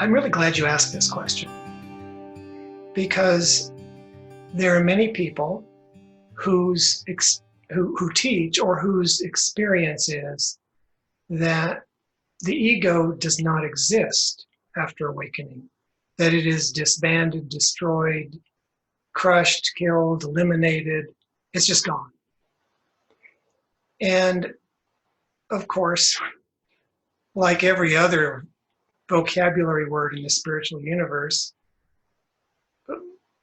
I'm really glad you asked this question, because there are many people who teach, or whose experience is that the ego does not exist after awakening, that it is disbanded, destroyed, crushed, killed, eliminated. It's just gone. And of course, like every other vocabulary word in the spiritual universe,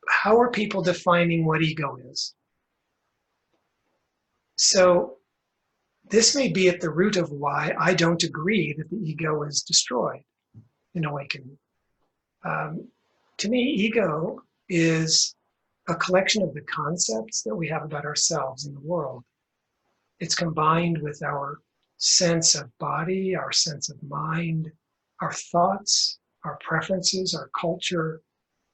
how are people defining what ego is? So this may be at the root of why I don't agree that the ego is destroyed in awakening. To me, ego is a collection of the concepts that we have about ourselves and the world. It's combined with our sense of body, our sense of mind, our thoughts, our preferences, our culture,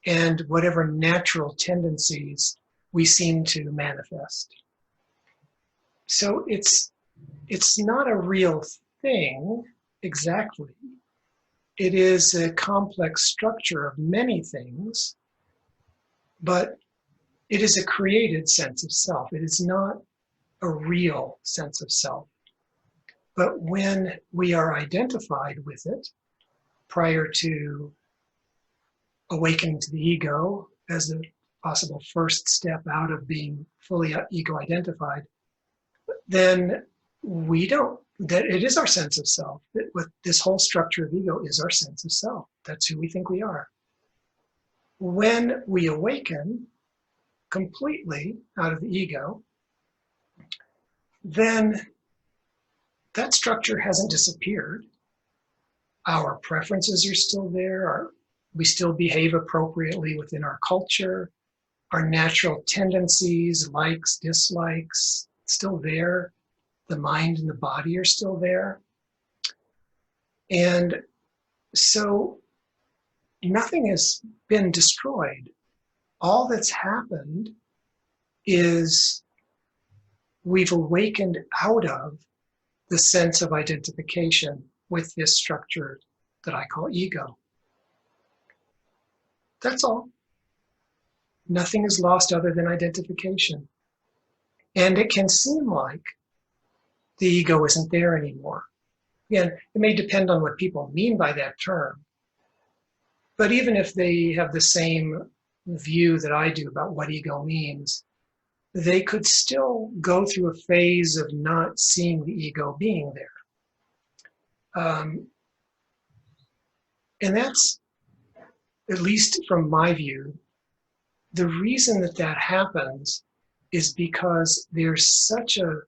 and whatever natural tendencies we seem to manifest. So it's not a real thing exactly. It is a complex structure of many things, but it is a created sense of self. It is not a real sense of self. But when we are identified with it prior to awakening to the ego as a possible first step out of being fully ego identified, then that it is our sense of self. That with this whole structure of ego is our sense of self. That's who we think we are. When we awaken completely out of the ego, then that structure hasn't disappeared. Our preferences are still there. We still behave appropriately within our culture. Our natural tendencies, likes, dislikes, still there. The mind and the body are still there. And so nothing has been destroyed. All that's happened is we've awakened out of the sense of identification with this structure that I call ego. That's all. Nothing is lost other than identification. And it can seem like the ego isn't there anymore. Again, it may depend on what people mean by that term. But even if they have the same view that I do about what ego means, they could still go through a phase of not seeing the ego being there. And that's, at least from my view, the reason that happens is because there's such a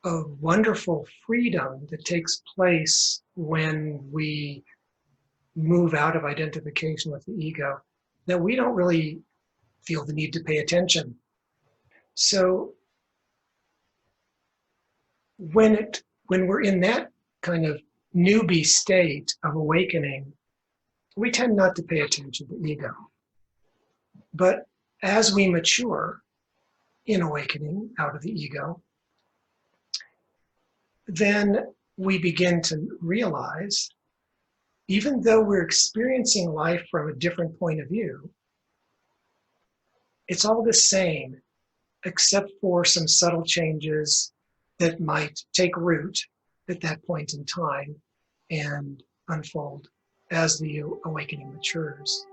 wonderful freedom that takes place when we move out of identification with the ego that we don't really feel the need to pay attention. So when we're in that kind of newbie state of awakening, we tend not to pay attention to ego. But as we mature in awakening out of the ego, then we begin to realize, even though we're experiencing life from a different point of view, it's all the same, except for some subtle changes that might take root at that point in time and unfold as the awakening matures.